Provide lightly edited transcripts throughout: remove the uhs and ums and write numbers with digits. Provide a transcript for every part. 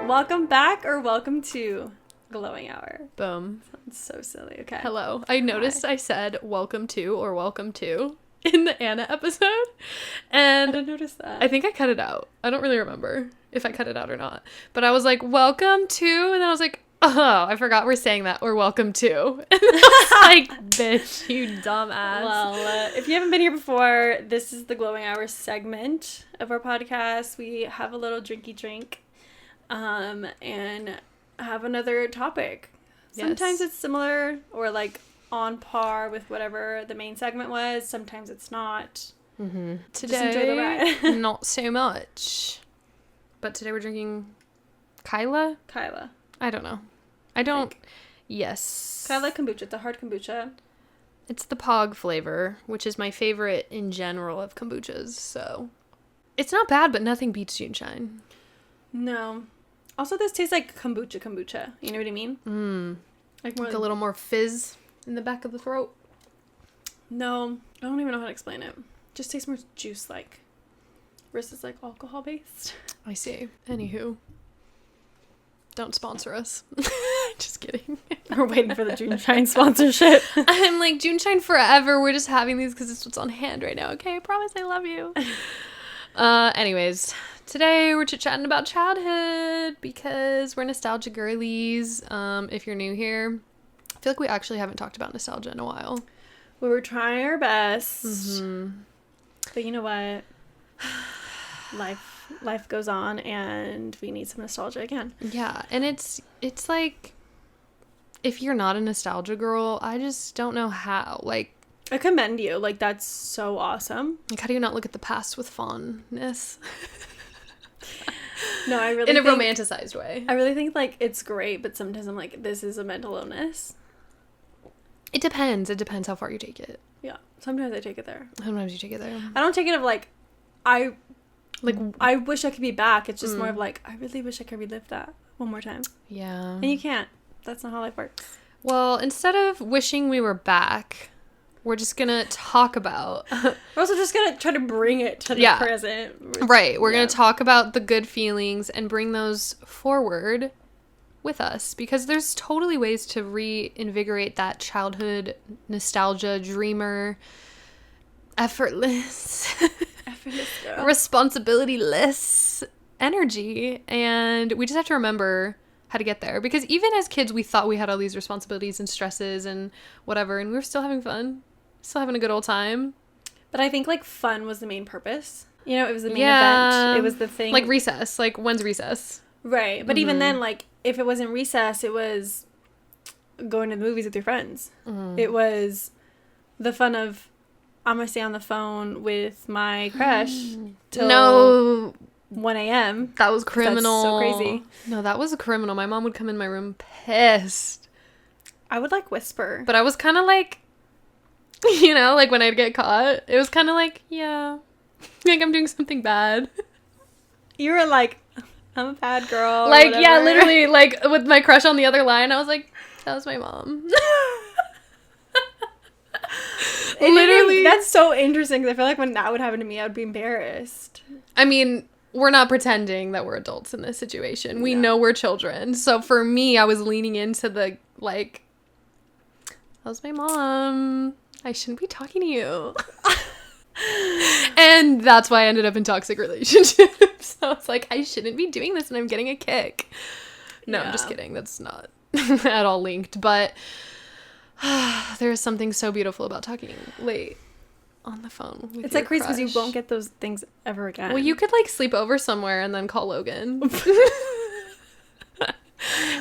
Welcome back or welcome to Glowing Hour. Boom. Sounds so silly. Okay. Hello. I noticed I said welcome to or welcome to in the Anna episode. And I didn't notice that. I think I cut it out. I don't really remember if I cut it out or not. But I was like, welcome to. And then I was like, oh, I forgot we're saying that. Or welcome to. And I was like, bitch, you dumbass. Well, if you haven't been here before, this is the Glowing Hour segment of our podcast. We have a little drinky drink and have another topic. Sometimes Yes. it's similar or like on par with whatever the main segment was. Sometimes it's not. Mm-hmm. Just enjoy the Today, ride. not so much. But today we're drinking Kyla? Kyla. I don't know. I don't. Think. Kyla Yes. kombucha. It's a hard kombucha. It's the Pog flavor, which is my favorite in general of kombuchas. So it's not bad, but nothing beats Juneshine. No. Also, this tastes like kombucha. You know what I mean? Like more Like a little more fizz in the back of the throat. No, I don't even know how to explain it. Just tastes more juice-like versus like alcohol-based. I see. Anywho. Don't sponsor us. Just kidding. We're waiting for the Juneshine sponsorship. I'm like, Juneshine forever. We're just having these because it's what's on hand right now. Okay, I promise I love you. Anyways, today we're chit-chatting about childhood because we're nostalgia girlies. If you're new here, I feel like we actually haven't talked about nostalgia in a while. We were trying our best. Mm-hmm. But you know what? Life goes on and we need some nostalgia again. Yeah, and it's like, if you're not a nostalgia girl, I just don't know how. Like, I commend you. Like, that's so awesome. how do you not look at the past with fondness? No, I really In a think, romanticized way. I really think, like, it's great, but sometimes I'm like, this is a mental illness. It depends. It depends how far you take it. Yeah. Sometimes I take it there. Sometimes you take it there. I don't take it of, like, I wish I could be back. It's just more of, like, I really wish I could relive that one more time. Yeah. And you can't. That's not how life works. Well, instead of wishing we were back, we're just gonna talk about... We're also just gonna try to bring it to the Yeah. present. Right. We're Yeah. gonna talk about the good feelings and bring those forward with us, because there's totally ways to reinvigorate that childhood nostalgia, dreamer, effortless, responsibility-less energy, and we just have to remember how to get there, because even as kids we thought we had all these responsibilities and stresses and whatever, and we were still having fun, still having a good old time. But I think, like, fun was the main purpose. You know, it was the main Yeah. event. It was the thing. Like recess. Like, when's recess? Right. But even then, like, if it wasn't recess, it was going to the movies with your friends. It was the fun of, I'm going to stay on the phone with my crush till 1 a.m. That was criminal. That's so crazy. No, that was criminal. My mom would come in my room pissed. I would, like, whisper. But I was kind of like, you know, like when I'd get caught, it was kind of like, yeah, like I'm doing something bad. You were like, I'm a bad girl. Like, yeah, literally, like with my crush on the other line, I was like, that was my mom. Literally. That's so interesting, because I feel like when that would happen to me, I would be embarrassed. I mean, we're not pretending that we're adults in this situation. We know we're children. So for me, I was leaning into the, like, that was my mom. I shouldn't be talking to you. And that's why I ended up in toxic relationships. So it's like, I shouldn't be doing this and I'm getting a kick. No, I'm just kidding. That's not at all linked. But there is something so beautiful about talking late on the phone with It's your like crazy because you crush. won't get those things ever again. Well, you could, like, sleep over somewhere and then call Logan.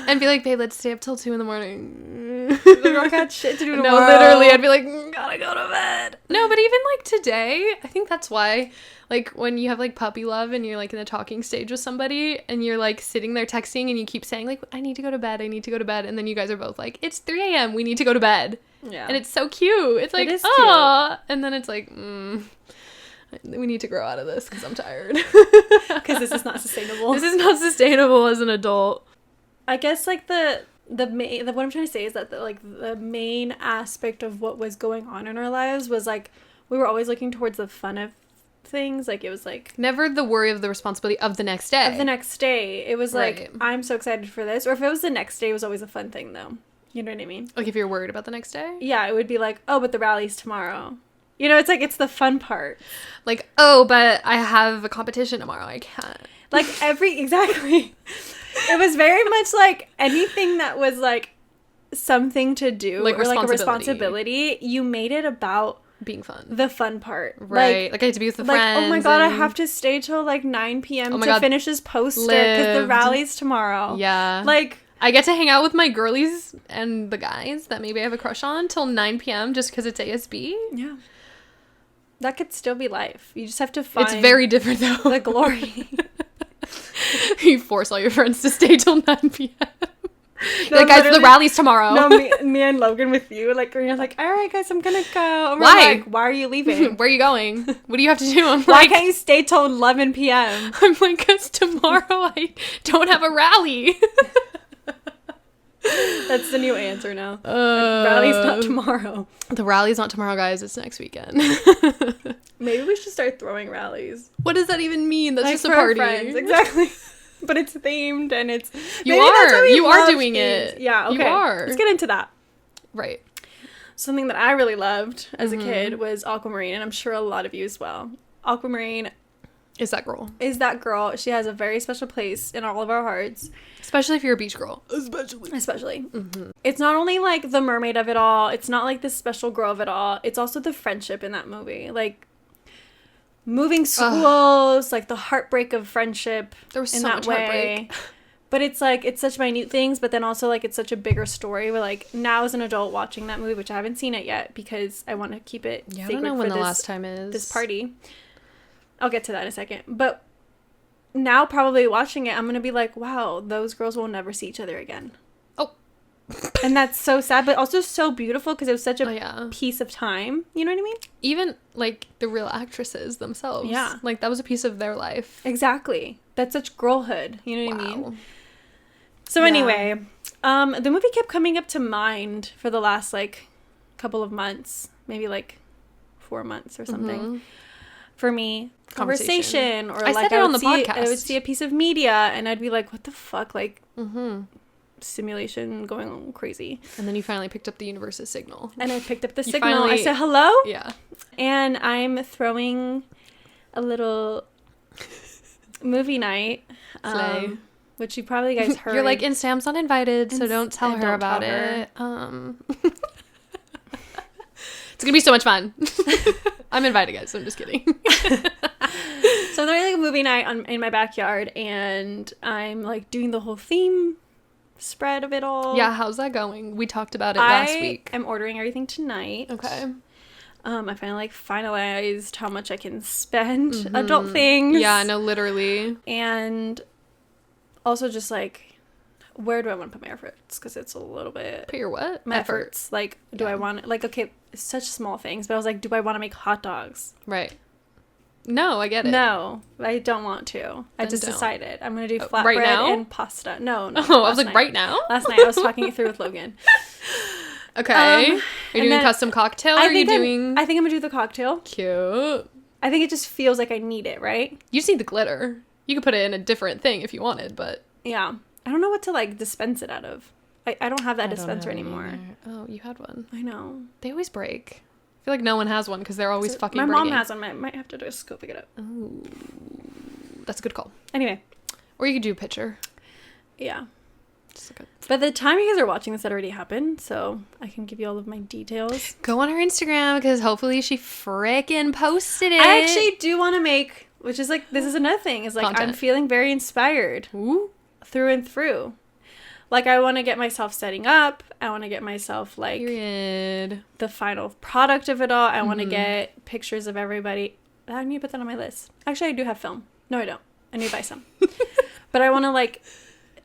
And be like, babe, let's stay up till 2 a.m. The girl got shit to do tomorrow. No, literally, I'd be like, gotta go to bed. No, but even, like, today, I think that's why, like, when you have, like, puppy love and you're, like, in the talking stage with somebody and you're, like, sitting there texting and you keep saying, like, I need to go to bed, and then you guys are both like, it's 3 a.m., we need to go to bed. Yeah. And it's so cute. It's like, It is oh, and then it's like, we need to grow out of this because I'm tired. Because this is not sustainable. This is not sustainable as an adult. I guess, like, the main, what I'm trying to say is that the main aspect of what was going on in our lives was, like, we were always looking towards the fun of things. Like, it was like... Never the worry of the responsibility of the next day. Of the next day. It was like, Right. I'm so excited for this. Or if it was the next day, it was always a fun thing, though. You know what I mean? Like, if you're worried about the next day? Yeah, it would be like, oh, but the rally's tomorrow. You know, it's like, it's the fun part. Like, oh, but I have a competition tomorrow. I can't. Like, exactly. It was very much like anything that was like something to do, like, or like a responsibility, you made it about being fun. the fun part. Right. Like I had to be with the friends. Oh my god, I have to stay till like 9 p.m. to finish this poster because the rally's tomorrow. Yeah. Like, I get to hang out with my girlies and the guys that maybe I have a crush on till 9 p.m. just because it's ASB. Yeah. That could still be life. You just have to find... It's very different though. The glory. You force all your friends to stay till 9 p.m. No, like, guys, the rally's tomorrow. No, me and Logan with you. Like, you're like, all right, guys, I'm gonna go. And we're Why? Like, why are you leaving? Where are you going? What do you have to do? I'm Why like, can't you stay till 11 p.m.? I'm like, because tomorrow I don't have a rally. That's the new answer now. Rally's not tomorrow. The rally's not tomorrow, guys. It's next weekend. Maybe we should start throwing rallies. What does that even mean? That's like, just a party. Friends. Exactly. But it's themed and it's... You are doing it. Yeah, okay. You are. Let's get into that. Right. Something that I really loved as a kid was Aquamarine, and I'm sure a lot of you as well. Aquamarine is that girl. She has a very special place in all of our hearts. Especially if you're a beach girl. Especially. Mm-hmm. It's not only, like, the mermaid of it all. It's not, like, the special girl of it all. It's also the friendship in that movie. Like, moving schools, like, the heartbreak of friendship. There was so much heartbreak. But it's, like, it's such minute things, but then also, like, it's such a bigger story where, like, now as an adult watching that movie, which I haven't seen it yet because I want to keep it sacred I don't know for when the last time is. This party. I'll get to that in a second. But now probably watching it, I'm going to be like, wow, those girls will never see each other again. Oh. And that's so sad, but also so beautiful because it was such a piece of time. You know what I mean? Even, like, the real actresses themselves. Yeah. Like, that was a piece of their life. Exactly. That's such girlhood. You know what I mean? So anyway, the movie kept coming up to mind for the last, like, couple of months. Maybe, like, 4 months or something. Mm-hmm. For me, conversation or I like said it on the podcast. I would see a piece of media and I'd be like, what the fuck, like simulation going on crazy. And then you finally picked up the universe's signal. And I picked up the signal. I said hello. Yeah. And I'm throwing a little movie night, which you probably guys heard. You're like, and Sam's not invited, so don't tell her about it. It's gonna be so much fun. I'm invited, guys, so I'm just kidding. So I'm doing like a movie night in my backyard, and I'm like doing the whole theme spread of it all. Yeah, how's that going? We talked about it last week. I'm ordering everything tonight. Okay. I finally finalized how much I can spend adult things. Yeah, no, literally. And also just like, where do I want to put my efforts? Because it's a little bit... Put your what? My efforts. Like, do I want... Like, okay, such small things. But I was like, do I want to make hot dogs? Right. No, I get it. No, I don't want to. I just decided. I'm going to do flatbread and pasta. No. Oh, I was like, right now? Last night. I was talking it through with Logan. Okay. Are you doing a custom cocktail? I think I'm going to do the cocktail. Cute. I think it just feels like I need it, right? You just need the glitter. You could put it in a different thing if you wanted, but... Yeah. I don't know what to, like, dispense it out of. I don't have that dispenser anymore. Either. Oh, you had one. I know. They always break. I feel like no one has one because they're always fucking breaking. My mom has one. I might have to just go pick it up. Oh. That's a good call. Anyway. Or you could do a picture. Yeah. By the time you guys are watching this, that already happened, so I can give you all of my details. Go on her Instagram because hopefully she frickin' posted it. I actually do want to make, which is like, this is another thing, is like, content. I'm feeling very inspired. Ooh. Through and through. Like, I want to get myself setting up. I want to get myself, like, period. The final product of it all. I want to get pictures of everybody. I need to put that on my list. Actually, I do have film. No, I don't. I need to buy some. But I want to, like,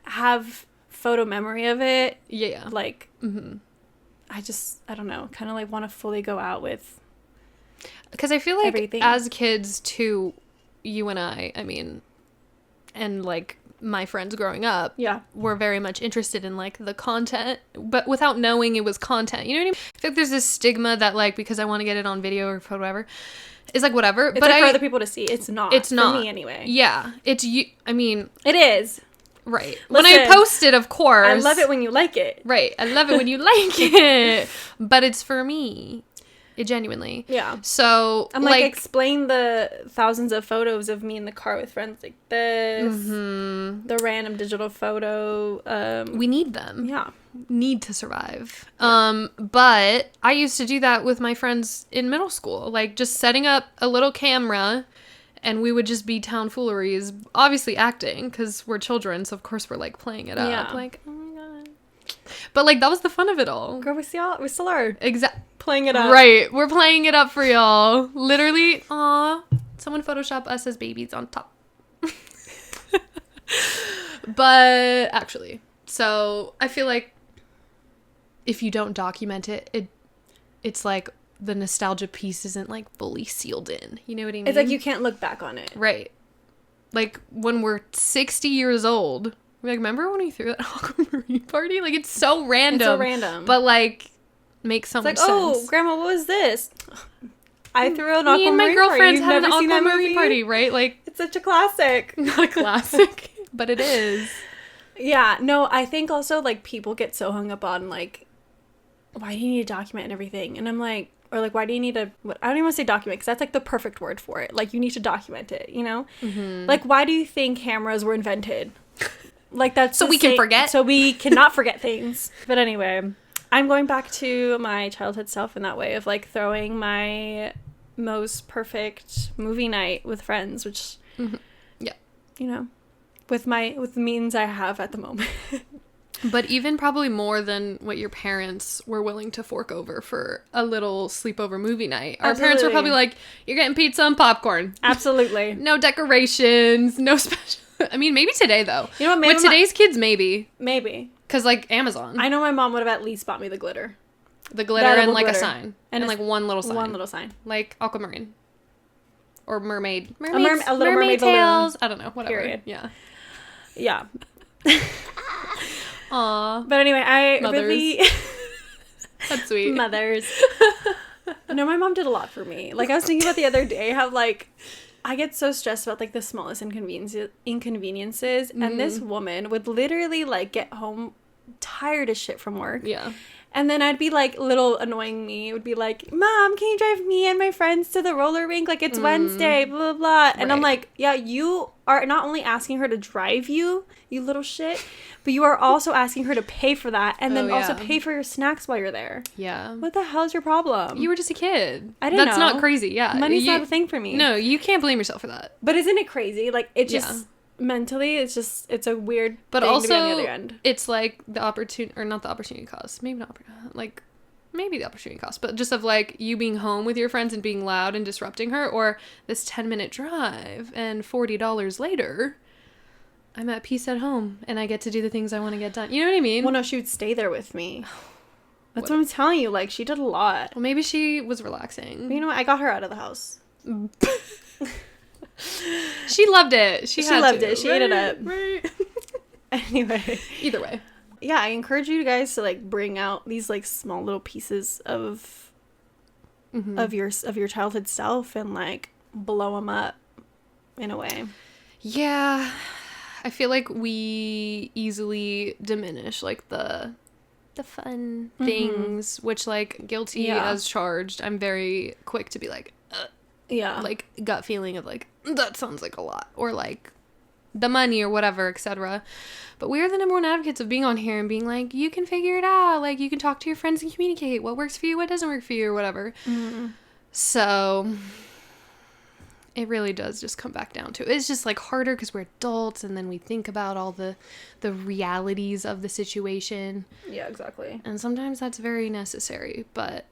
have photo memory of it. Yeah. Like, I don't know, kind of, like, want to fully go out with because I feel like everything. As kids, too, you and I mean, and, like, my friends growing up were very much interested in like the content, but without knowing it was content, you know what I mean? I feel like there's this stigma that like because I want to get it on video or whatever, It's like whatever. It's but like for other people to see. It's not. It's not. For me anyway. Yeah. It's you. I mean. It is. Right. Listen, when I post it, of course. I love it when you like it. Right. I love it when you like it. But it's for me. It genuinely. Yeah. So I'm like, explain the thousands of photos of me in the car with friends like this. Mm-hmm. The random digital photo. We need them. Yeah. Need to survive. Yeah. But I used to do that with my friends in middle school. Like, just setting up a little camera, and we would just be tomfooleries. Obviously acting, because we're children, so of course we're, like, playing it up. Yeah. Like, oh my god. But, like, that was the fun of it all. Girl, we still are. Exactly. Playing it up. Right. We're playing it up for y'all. Literally, aw. Someone Photoshop us as babies on top. But, actually. So, I feel like if you don't document it, it's like the nostalgia piece isn't, like, fully sealed in. You know what I mean? It's like you can't look back on it. Right. Like, when we're 60 years old, we're like, remember when we threw that aquamarine party? Like, it's so random. It's so random. But, like, makes so much sense. Oh, Grandma, what was this? I threw an aquamarine party. Me and my girlfriends had an aquamarine aquamarine party, right? Like, it's such a classic. Not a classic, but it is. Yeah, no, I think also, like, people get so hung up on, like, why do you need to document and everything? And I'm like, or, like, why do you need to, I don't even want to say document, because that's, like, the perfect word for it. Like, you need to document it, you know? Mm-hmm. Like, why do you think cameras were invented? Like, that's so we can forget? So we cannot forget things. But anyway, I'm going back to my childhood self in that way of, like, throwing my most perfect movie night with friends, which, mm-hmm. Yeah, you know, with the means I have at the moment. But even probably more than what your parents were willing to fork over for a little sleepover movie night. Our parents were probably like, you're getting pizza and popcorn. Absolutely. No decorations, no special. I mean, maybe today, though. You know what? Maybe with today's kids, maybe. Maybe. Because, like, Amazon. I know my mom would have at least bought me the glitter. The glitter and, like, glitter. A sign. And like, one little sign. One little sign. Like, aquamarine. Or mermaid. A little mermaid tails. Balloon. I don't know. Whatever. Period. Yeah. Yeah. Aw. But anyway, I Mothers. really... That's sweet. Mothers. No, my mom did a lot for me. Like, I was thinking about the other day how, like, I get so stressed about, like, the smallest inconveniences. Mm-hmm. And this woman would literally, like, get home tired as shit from work. Yeah. And then I'd be, like, little annoying me. It would be like, Mom, can you drive me and my friends to the roller rink? Like, it's Wednesday, blah, blah, blah. And I'm like, yeah, you are not only asking her to drive you little shit, but you are also asking her to pay for that and then also pay for your snacks while you're there. Yeah. What the hell is your problem? You were just a kid. I didn't know. That's not crazy, yeah. Money's not a thing for me. No, you can't blame yourself for that. But isn't it crazy? Like, it just... Mentally, it's a weird but thing also, to be on the other end. It's like the opportunity, or not the opportunity cost, maybe not, like, maybe the opportunity cost, but just of, like, you being home with your friends and being loud and disrupting her, or this 10-minute drive, and $40 later, I'm at peace at home, and I get to do the things I want to get done. You know what I mean? Well, no, she would stay there with me. That's what I'm telling you. Like, she did a lot. Well, maybe she was relaxing. But you know what? I got her out of the house. She loved it. She loved it. She ate it up. Right. Anyway. Either way. Yeah, I encourage you guys to, like, bring out these, like, small little pieces of your childhood self and, like, blow them up in a way. Yeah. I feel like we easily diminish, like, the fun things, which, like, guilty as charged. I'm very quick to be like, yeah, like, gut feeling of, like, that sounds like a lot, or, like, the money or whatever, etc. But we are the number one advocates of being on here and being like, you can figure it out, like, you can talk to your friends and communicate what works for you, what doesn't work for you, or whatever. So it really does just come back down to it. It's just, like, harder because we're adults, and then we think about all the realities of the situation. Yeah, exactly. And sometimes that's very necessary, but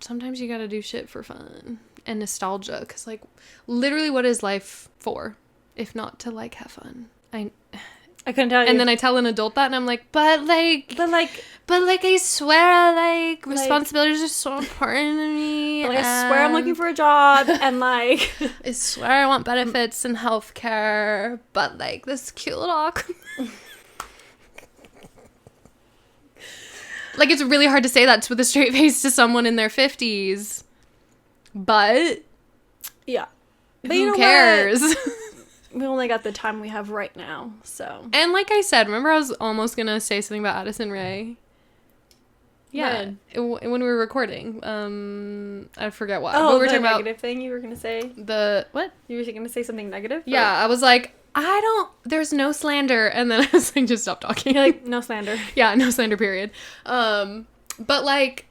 sometimes you gotta do shit for fun and nostalgia, because, like, literally, what is life for if not to, like, have fun? I couldn't tell you. And then I tell an adult that, and I'm like, but I swear, like, responsibilities are so important to me. Like, I swear I'm looking for a job, and, like, I swear I want benefits and healthcare, but, like, this cute little like, it's really hard to say that with a straight face to someone in their 50s. But Yeah. But Who cares? We only got the time we have right now, so. And like I said, remember I was almost going to say something about Addison Rae? Yeah. When we were recording. I forget what. Oh, but we were the talking negative about thing you were going to say? the, what? You were going to say something negative? Yeah, I was like, there's no slander. And then I was like, just stop talking. You're like, no slander. Yeah, no slander, period. But like,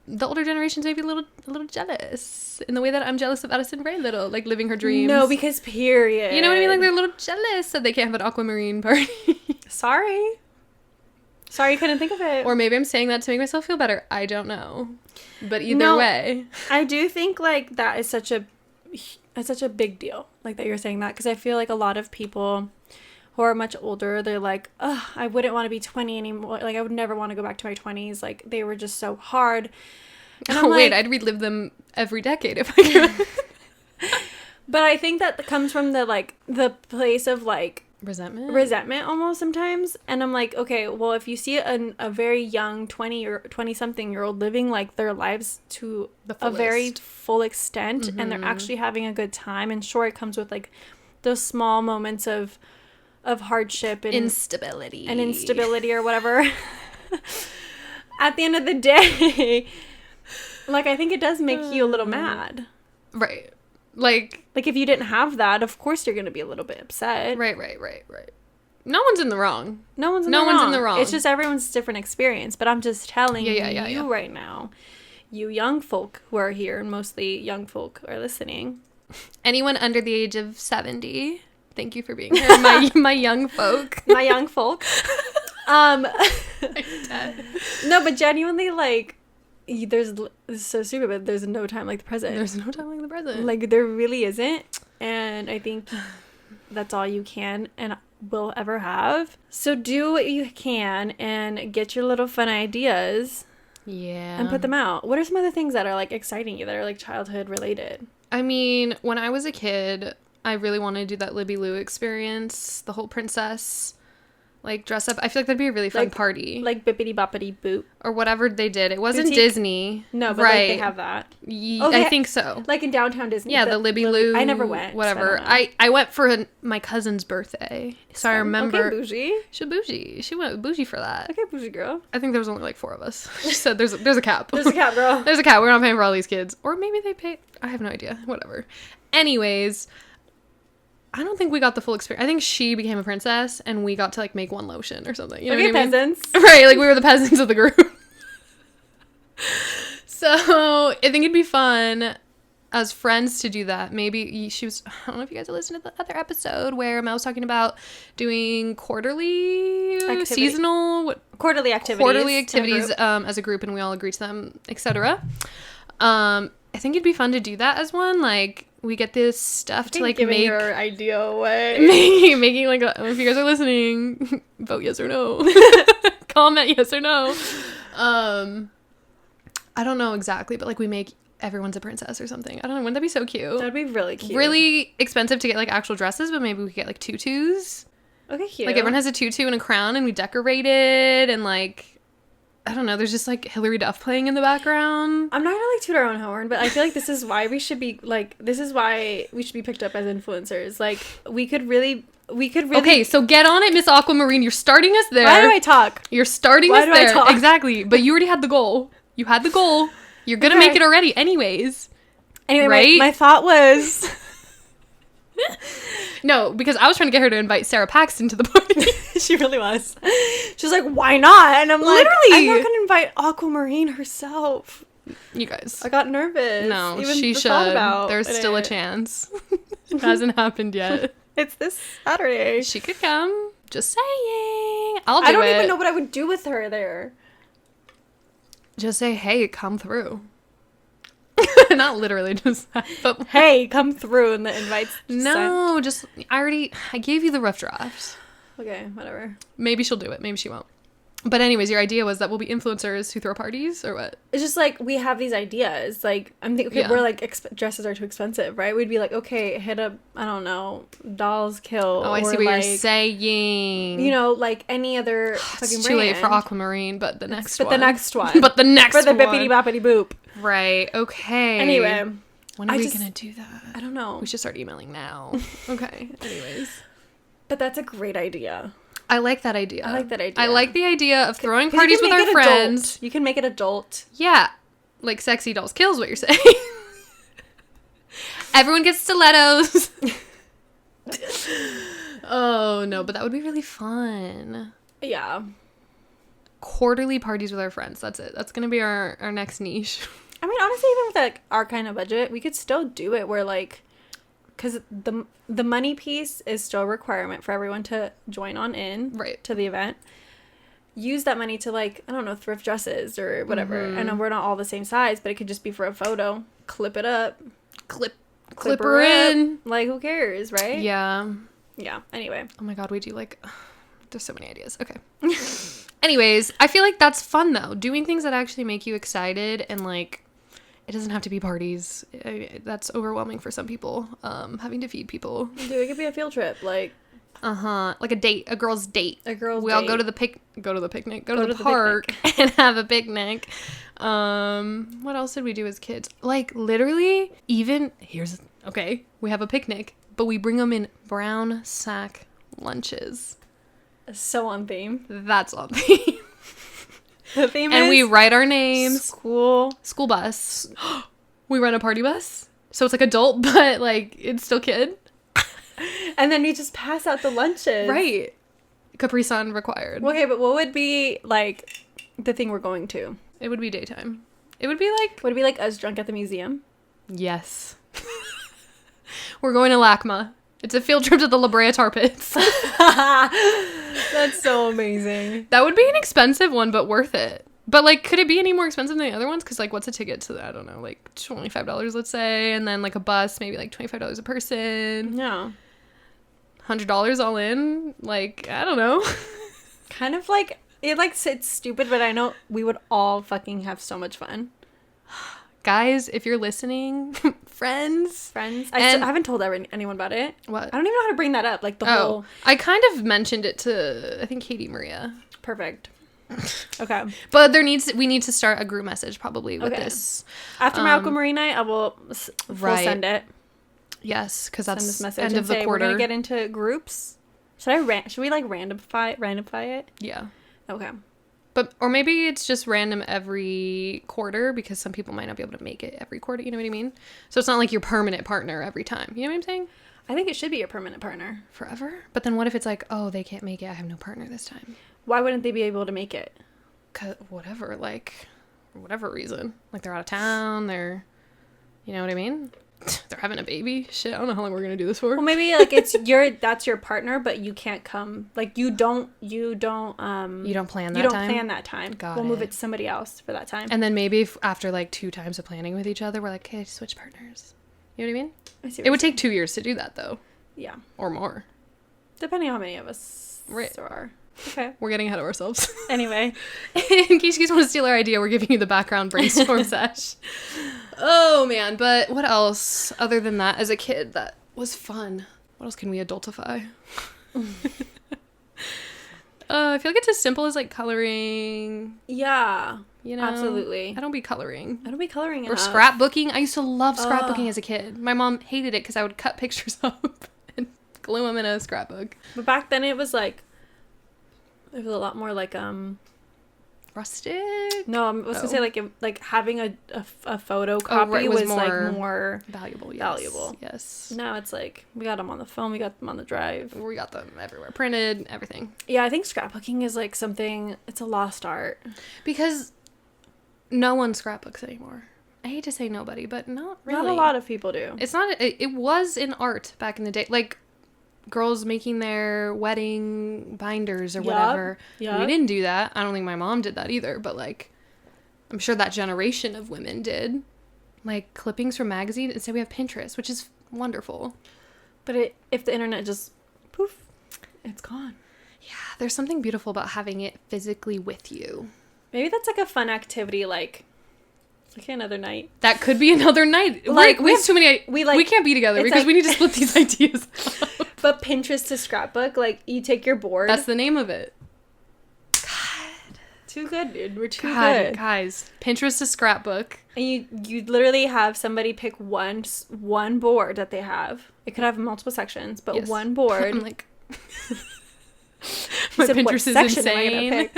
the older generations may be a little jealous in the way that I'm jealous of Addison Rae little, like living her dreams. No, because period. You know what I mean? Like, they're a little jealous that they can't have an aquamarine party. Sorry, you couldn't think of it. Or maybe I'm saying that to make myself feel better. I don't know. But either way. I do think, like, that is such a big deal, like, that you're saying that, because I feel like a lot of people who are much older, they're like, ugh, I wouldn't want to be 20 anymore. Like, I would never want to go back to my 20s. Like, they were just so hard. And Oh, wait, I'd relive them every decade if I could. But I think that comes from the place of, like, resentment almost sometimes. And I'm like, okay, well, if you see a very young 20-something year old living, like, their lives to a very full extent, and they're actually having a good time, and sure, it comes with, like, those small moments of hardship and instability or whatever. At the end of the day, like, I think it does make you a little mad. Right. Like, if you didn't have that, of course you're going to be a little bit upset. Right. No one's in the wrong. No one's in the wrong. It's just everyone's different experience. But I'm just telling you right now, you young folk who are here, and mostly young folk are listening. Anyone under the age of 70, thank you for being here. My young folk. My young folk. No, but genuinely, like, this is so stupid, but there's no time like the present. There's no time like the present. Like, there really isn't. And I think that's all you can and will ever have. So do what you can and get your little fun ideas. Yeah. And put them out. What are some other things that are, like, exciting you, that are, like, childhood related? I mean, when I was a kid, I really wanted to do that Libby Lou experience, the whole princess, like, dress up. I feel like that'd be a really fun party. Like Bippity Boppity Boop. Or whatever they did. It wasn't Boutique? Disney. No, but, right. Like, they have that. I think so. Like in downtown Disney. Yeah, the Libby Lou. I never went. Whatever. So I went for my cousin's birthday. So I remember. Okay, bougie. She bougie. She went bougie for that. Okay, bougie girl. I think there was only like 4 of us. She said there's a cap. There's a cap, girl. There's a cap. We're not paying for all these kids. Or maybe they pay. I have no idea. Whatever. Anyways, I don't think we got the full experience. I think she became a princess and we got to, like, make one lotion or something. You know what I mean? Peasants. Right, like, we were the peasants of the group. So, I think it'd be fun as friends to do that. Maybe I don't know if you guys have listened to the other episode where Mel was talking about doing quarterly activities as a group, and we all agree to them, etc. I think it'd be fun to do that as one. Like, we get this stuff to, like, make your idea away. making like if you guys are listening, vote yes or no. Comment yes or no. I don't know exactly, but, like, we make everyone's a princess or something. I don't know. Wouldn't that be so cute? That'd be really cute. Really expensive to get, like, actual dresses, but maybe we could get, like, tutus. Okay, cute. Like, everyone has a tutu and a crown, and we decorate it, and, like, I don't know, there's just, like, Hilary Duff playing in the background. I'm not gonna, like, toot our own horn, but I feel like this is why we should be picked up as influencers. Like, we could really Okay, so get on it, Miss Aquamarine. You're starting us there. Why do I talk? You're starting us there. Why do I talk? Exactly. But you already had the goal. You had the goal. You're gonna make it already anyways. Anyway, right? my thought was... No, because I was trying to get her to invite Sarah Paxton to the party. She really was. She was like, why not? And I'm like, literally, I'm not going to invite Aquamarine herself. You guys. I got nervous. No, even she should. There's still a chance. It hasn't happened yet. It's this Saturday. She could come. Just saying. I don't even know what I would do with her there. Just say, hey, come through. Not literally just that, but hey, come through, and the invites no sent. I gave you the rough draft. Okay, whatever. Maybe she'll do it, maybe she won't. But anyways, your idea was that we'll be influencers who throw parties, or what? It's just like we have these ideas. Like, I'm thinking, okay, we're like dresses are too expensive, right? We'd be like, okay, hit up, I don't know, Dolls Kill. Oh, I see what you're saying. You know, like any other fucking it's brand. too late for Aquamarine, but the next one. But the next one. But the next one. For the one. bippity boppity boop. Right. Okay. Anyway, When are we going to do that? I don't know. We should start emailing now. Okay. Anyways. But that's a great idea. I like that idea. I like the idea of throwing parties with our friends. You can make it adult. Yeah. Like sexy dolls kills what you're saying. Everyone gets stilettos. Oh, no. But that would be really fun. Yeah. Quarterly parties with our friends. That's it. That's going to be our next niche. I mean, honestly, even with like our kind of budget, we could still do it where like, because the money piece is still a requirement for everyone to join on in to the event. Use that money to like, I don't know, thrift dresses or whatever. I know we're not all the same size, but it could just be for a photo. Clip it up. Clip her in. Like, who cares, right? Yeah. Yeah. Anyway. Oh my God, we do like, there's so many ideas. Okay. Anyways, I feel like that's fun though. Doing things that actually make you excited and like, it doesn't have to be parties. That's overwhelming for some people. Having to feed people. Dude, it could be a field trip. Like, like a girl's date. We all go to the picnic, go to the park and have a picnic. What else did we do as kids? Like literally, we have a picnic, but we bring them in brown sack lunches. So on theme. That's on theme. The theme and we write our names. School bus. We run a party bus. So it's like adult, but like it's still kid. And then we just pass out the lunches. Right. Capri Sun required. Okay, but what would be like the thing we're going to? It would be daytime. It would be like... Would it be like us drunk at the museum? Yes. We're going to LACMA. It's a field trip to the La Brea Tar Pits. That's so amazing. That would be an expensive one, but worth it. But, like, could it be any more expensive than the other ones? Because, like, what's a ticket to that? I don't know, like, $25, let's say. And then, like, a bus, maybe, like, $25 a person. Yeah. $100 all in. Like, I don't know. Kind of, like, it's stupid, but I know we would all fucking have so much fun. Guys, if you're listening, friends. I haven't told anyone about it. What? I don't even know how to bring that up. Like, the whole... I kind of mentioned it to, I think, Katie Maria. Perfect. Okay. But we need to start a group message probably with this. After my Aquamarine night, I will send it. Yes, because that's this message end of the quarter. We're going to get into groups. Should we like randomify it? Yeah. Okay. Or maybe it's just random every quarter because some people might not be able to make it every quarter. You know what I mean? So it's not like your permanent partner every time. You know what I'm saying? I think it should be your permanent partner. Forever? But then what if it's like, oh, they can't make it. I have no partner this time. Why wouldn't they be able to make it? For whatever reason. Like they're out of town. You know what I mean? They're having a baby. Shit, I don't know how long we're gonna do this for. Well, maybe like that's your partner, but you can't come. Like you don't plan that time. We'll move it to somebody else for that time. And then maybe if after like 2 times of planning with each other, we're like, okay, switch partners. You know what I mean? It would take 2 years to do that though. Yeah. Or more. Depending on how many of us there are. Okay. We're getting ahead of ourselves. Anyway. In case you guys want to steal our idea, we're giving you the background brainstorm sesh. Oh, man. But what else, other than that, as a kid, that was fun? What else can we adultify? I feel like it's as simple as, like, coloring. Yeah. You know? Absolutely. I don't be coloring. Or scrapbooking. I used to love scrapbooking as a kid. My mom hated it because I would cut pictures up and glue them in a scrapbook. But back then it was, like... It was a lot more like rustic. No, I was gonna say like having a photocopy was like more valuable. Yes. Now it's like we got them on the phone, we got them on the drive, we got them everywhere, printed, everything. Yeah, I think scrapbooking is like something. It's a lost art because no one scrapbooks anymore. I hate to say nobody, but not really. Not a lot of people do. It's not. It was in art back in the day, like. Girls making their wedding binders or whatever. Yep. We didn't do that. I don't think my mom did that either, but like I'm sure that generation of women did. Like clippings from magazines. Instead we have Pinterest, which is wonderful. But if the internet just poof, it's gone. Yeah, there's something beautiful about having it physically with you. Maybe that's like a fun activity, like okay, another night. That could be another night. Like we have too many. We can't be together because we need to split these ideas up. But Pinterest to scrapbook, like you take your board. That's the name of it. God, Too good, dude. We're too God, good. guys. Pinterest a scrapbook. And you literally have somebody pick one board that they have. It could have multiple sections, but Yes. one board. I'm like, my Pinterest is insane.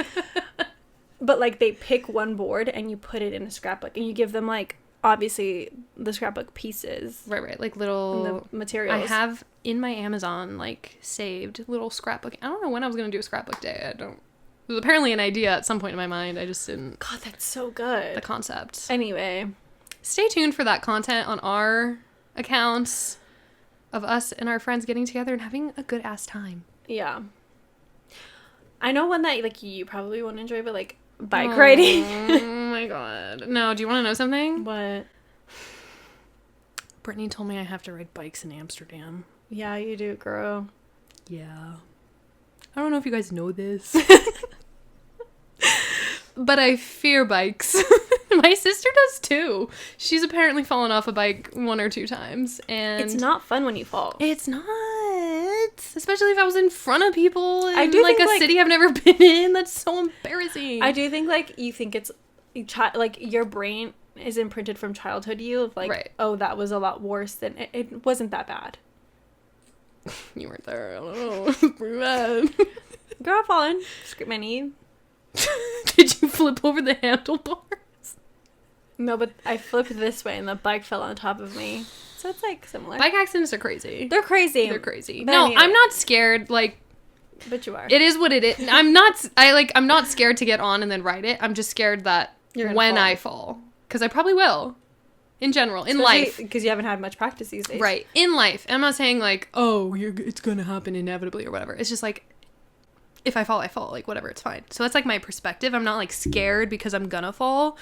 But like they pick one board and you put it in a scrapbook and you give them like obviously the scrapbook pieces. Right. Like little the materials. I have in my Amazon like saved little scrapbook. I don't know when I was gonna do a scrapbook day. It was apparently an idea at some point in my mind. I just didn't. God, that's so good. The concept. Anyway, stay tuned for that content on our accounts of us and our friends getting together and having a good ass time. Yeah. I know one that like you probably won't enjoy, but like bike riding. Oh my god. No, do you want to know something? What? Brittany told me I have to ride bikes in Amsterdam. Yeah, you do, girl. Yeah. I don't know if you guys know this. But I fear bikes. My sister does too. She's apparently fallen off a bike 1 or 2 times. And it's not fun when you fall. It's not. Especially if I was in front of people in I do like think, a city I've never been in. That's so embarrassing. I do think like you think it's like your brain is imprinted from childhood you of like, right. Oh, that was a lot worse than it wasn't that bad. You weren't there. I don't know. It's pretty bad. Girl, I've fallen. Scrape my knee. Did you flip over the handlebars? No, but I flipped this way and the bike fell on top of me. So it's like similar. Bike accidents are crazy. They're crazy. They're crazy. But No, anyway. I'm not scared. Like, but you are. it is what it is. I'm not scared to get on and then ride it. I'm just scared that when I fall, because I probably will. In general, in life, because you haven't had much practice these days. Right, in life. And I'm not saying like, oh, it's gonna happen inevitably or whatever. It's just like, if I fall, I fall. Like, whatever, it's fine. So that's like my perspective. I'm not like scared because I'm gonna fall.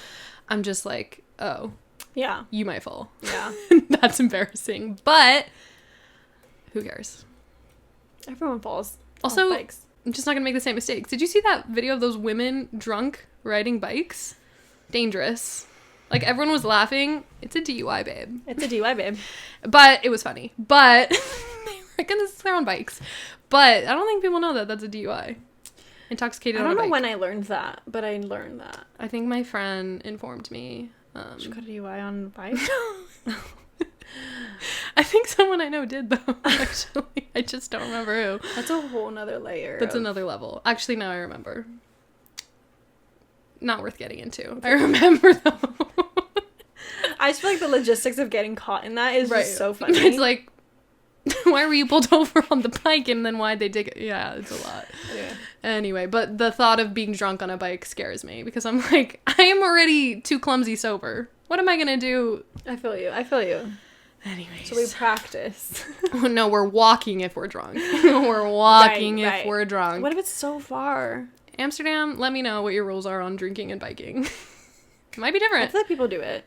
I'm just like, oh, yeah, you might fall. Yeah, that's embarrassing. But who cares? Everyone falls. Also, off bikes. I'm just not gonna make the same mistakes. Did you see that video of those women drunk riding bikes? Dangerous. Like, everyone was laughing. It's a DUI, babe. It's a DUI, babe. But it was funny. But they reckon they're on bikes. But I don't think people know that that's a DUI. Intoxicated on a bike. I don't know when I learned that, but I learned that. I think my friend informed me. She got a DUI on a bike? I think someone I know did, though, actually. I just don't remember who. That's a whole nother layer. That's another level. Actually, now I remember. Not worth getting into. I remember, though. I just feel like the logistics of getting caught in that is just so funny. It's like, why were you pulled over on the bike and then why'd they take it? Yeah, it's a lot. Anyway, but the thought of being drunk on a bike scares me because I'm like, I am already too clumsy sober. What am I going to do? I feel you. Anyways. So we practice. No, we're walking if we're drunk. We're walking if we're drunk. What if it's so far? Amsterdam, let me know what your rules are on drinking and biking. It might be different. I feel like people do it.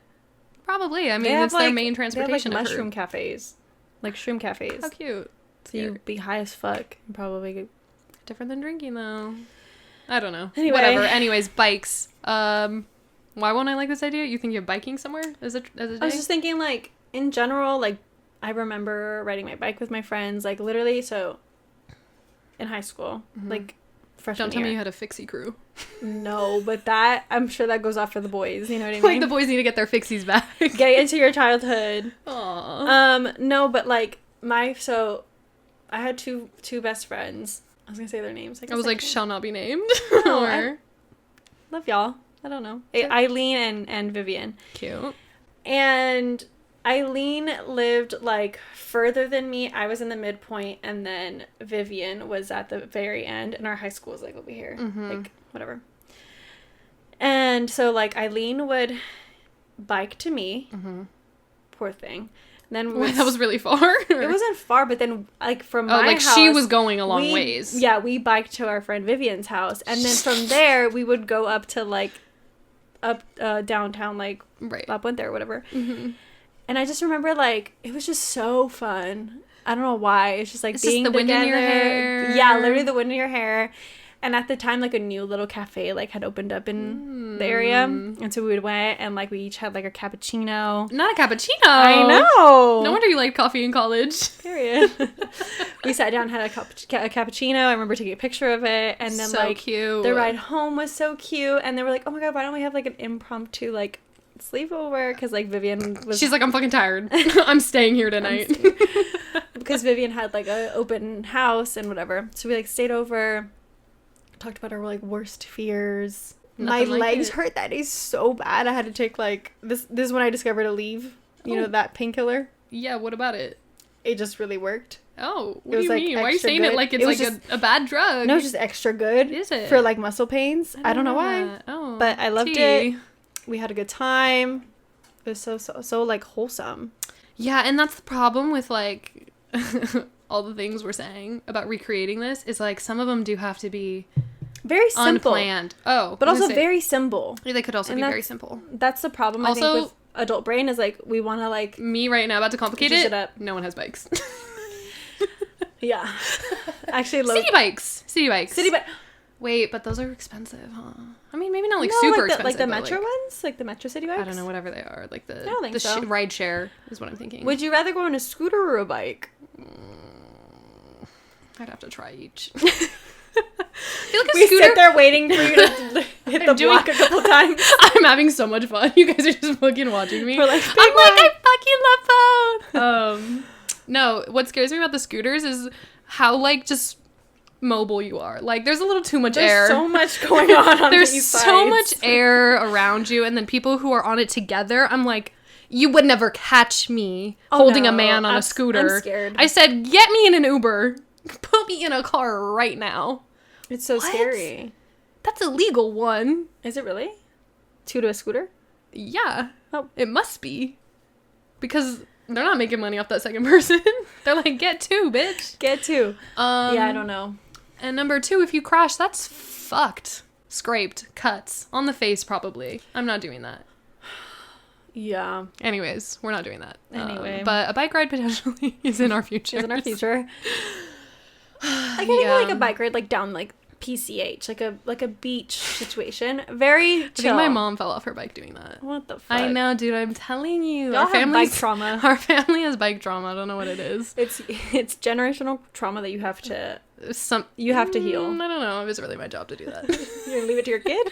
Probably. I mean, it's their main transportation. They have, like, mushroom cafes. Like shroom cafes. How cute. So you'd be high as fuck and probably different than drinking, though. I don't know. Anyway. Whatever. Anyways, bikes. Why won't I like this idea? You think you're biking somewhere as a day? I was just thinking, like, in general, like, I remember riding my bike with my friends, like, literally, so, in high school, like, freshman Don't tell year. me you had a fixie crew. No, but that, I'm sure that goes off for the boys, you know what I mean? Like, the boys need to get their fixies back. Get into your childhood. Aww. No, but, like, so, I had two best friends. I was gonna say their names. I was like, shall not be named. No, or... love y'all. I don't know. Eileen and Vivian. Cute. And Eileen lived, like, further than me. I was in the midpoint, and then Vivian was at the very end, and our high school was, like, over here. Like, whatever. And so, like, Eileen would bike to me. Poor thing. And then Wait, that was really far? It wasn't far, but then, like, from my house... she was going a long ways. Yeah, we biked to our friend Vivian's house, and then from there, we would go up to, like, downtown, like, La Puente or whatever. And I just remember, like, it was just so fun. I don't know why. It's just, like, being just the together. wind in your hair. Yeah, literally the wind in your hair. And at the time, like, a new little cafe, like, had opened up in the area. And so we went, and, like, we each had, like, a cappuccino. Not a cappuccino. I know. No wonder you liked coffee in college. Period. We sat down, had a cappuccino. I remember taking a picture of it. And then, So like, cute. the ride home was so cute. And they were like, oh, my God, why don't we have, like, an impromptu, like, sleepover? Because, like, Vivian was... She's like, I'm fucking tired. I'm staying here tonight. Because Vivian had, like, an open house and whatever. So we, like, stayed over... talked about our like worst fears. Nothing My like legs it. hurt that day so bad. I had to take like this is when I discovered Aleve. You know, that painkiller. Yeah, what about it? It just really worked. Oh, what It do was, you like, mean? Why are you extra saying good. it like it's It was like just- a bad drug? No, it's just extra good. Is it? For like muscle pains. I don't know why. Oh, But I loved tea. it. We had a good time. It was so like wholesome. Yeah, and that's the problem with like all the things we're saying about recreating this is like some of them do have to be Very simple. unplanned. Oh, But I was also gonna say- very simple. Yeah, they could also And be very that's- simple. That's the problem I think Also- with adult brain is like we want to like Me right now about to complicate Juice it. it up. No one has bikes. yeah. Actually, City bikes. City bikes. City but Wait, but those are expensive, huh? I mean, maybe not like no, super like the, expensive. like the but, metro ones, like the metro city bikes. I don't know, whatever they are. Like the I don't think so. ride share is what I'm thinking. Would you rather go on a scooter or a bike? I'd have to try each. I feel like a We scooter. sit there waiting for you to hit the doing- block a couple times. I'm having so much fun. You guys are just fucking watching me. We're like, I'm like, I fucking love both. No, what scares me about the scooters is how like just mobile you are. Like, there's a little too much air. There's so much going on There's these so sides. much air around you, and then people who are on it together, I'm like, you would never catch me holding a no. man on I'm a scooter. I'm scared. I said, get me in an Uber. Put me in a car right now. It's so What? scary. That's illegal, one. Is it really? Two to a scooter? Yeah. Oh. It must be. Because they're not making money off that second person. They're like, get two, bitch. Get two. Yeah, I don't know. And number two, if you crash, that's fucked. Scraped. Cuts. On the face, probably. I'm not doing that. Yeah. Anyways, we're not doing that. Anyway. But a bike ride potentially is in our future. Is in our future. I can think of like a bike ride like down like PCH, like a beach situation. Very chill. I think my mom fell off her bike doing that. What the fuck? I know, dude. I'm telling you. Y'all have bike trauma. Our family has bike trauma. I don't know what it is. It's generational trauma that you have to heal. I don't know. It was really my job to do that. You're gonna leave it to your kid?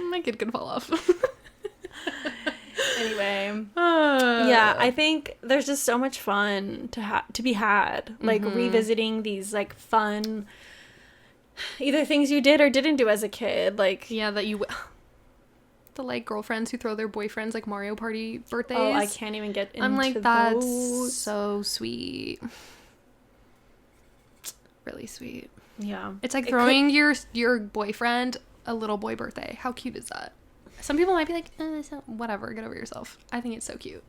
My kid could fall off. Anyway. Yeah, I think there's just so much fun to be had. Like revisiting these like fun either things you did or didn't do as a kid. Like yeah, that you the like girlfriends who throw their boyfriends like Mario Party birthdays. oh, I can't even get into I'm like, that's those. so sweet. Really sweet. Yeah. It's like throwing your boyfriend a little boy birthday. How cute is that? Some people might be like, whatever, get over yourself. I think it's so cute.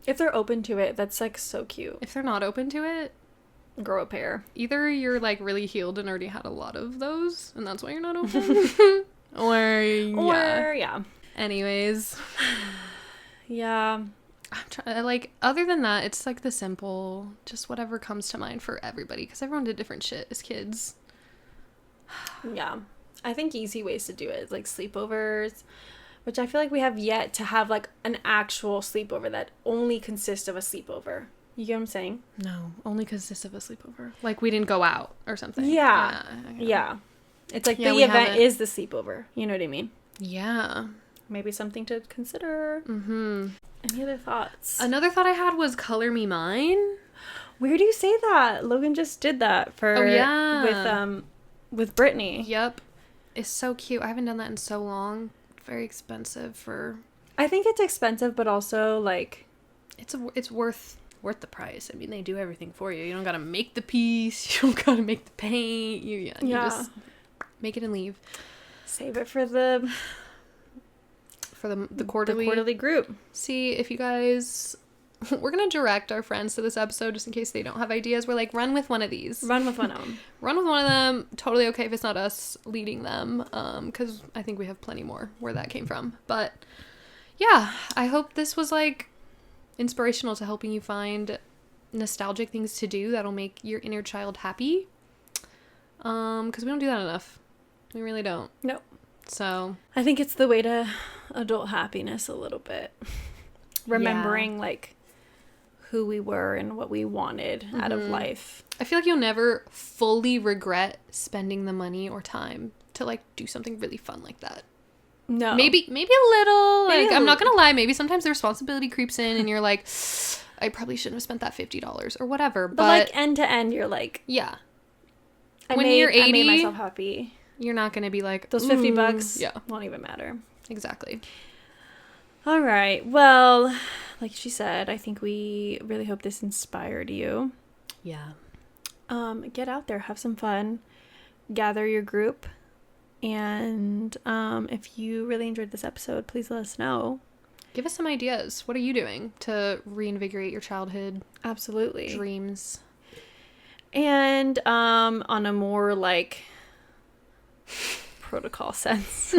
If they're open to it, that's like so cute. If they're not open to it, Grow a pair. either you're like really healed and already had a lot of those, and that's why you're not open. Or Yeah. Anyways, Yeah. I'm trying like other than that, it's like the simple, just whatever comes to mind for everybody, because everyone did different shit as kids. Yeah. I think easy ways to do it is like sleepovers, which I feel like we have yet to have like an actual sleepover that only consists of a sleepover. You get what I'm saying? No, only consists of a sleepover. Like we didn't go out or something. Yeah. Yeah. It's like Yeah, the we event haven't. is the sleepover. You know what I mean? Yeah. Maybe something to consider. Mm-hmm. Any other thoughts? Another thought I had was color me mine. Where do you say that? Logan just did that for with Brittany. Yep. It's so cute. I haven't done that in so long. Very expensive for... I think it's expensive, but also like It's worth the price. I mean, they do everything for you. You don't gotta make the piece. You don't gotta make the paint. You just make it and leave. Save it for the quarterly group. See, if you guys... We're gonna direct our friends to this episode just in case they don't have ideas. We're like, run with one of these. Run with one of them. Run with one of them. Totally okay if it's not us leading them. Because I think we have plenty more where that came from. But yeah, I hope this was like inspirational to helping you find nostalgic things to do that'll make your inner child happy. Because we don't do that enough. We really don't. Nope. So I think it's the way to adult happiness a little bit. Remembering like who we were and what we wanted out of life. I feel like you'll never fully regret spending the money or time to like do something really fun like that. No. Maybe a little. Like, I'm not gonna lie, maybe sometimes the responsibility creeps in and you're like, I probably shouldn't have spent that $50 or whatever. But like end to end, you're like, yeah. When you're 80, I made myself happy. You're not gonna be like, those $50 won't even matter. Exactly. All right. Well, like she said, I think we really hope this inspired you. Yeah. Get out there, have some fun, gather your group, and if you really enjoyed this episode, please let us know. Give us some ideas. What are you doing to reinvigorate your childhood? Absolutely. Dreams. And on a more like protocol sense.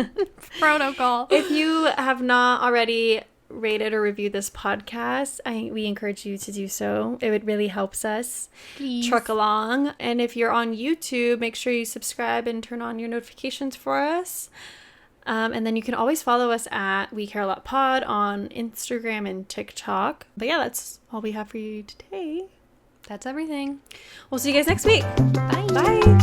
Protocol. If you have not already rated or reviewed this podcast, we encourage you to do so. It really helps us truck along. And if you're on YouTube, make sure you subscribe and turn on your notifications for us. And then you can always follow us at We Care a Lot Pod on Instagram and TikTok. But yeah, that's all we have for you today. That's everything. We'll see you guys next week. Bye. Bye.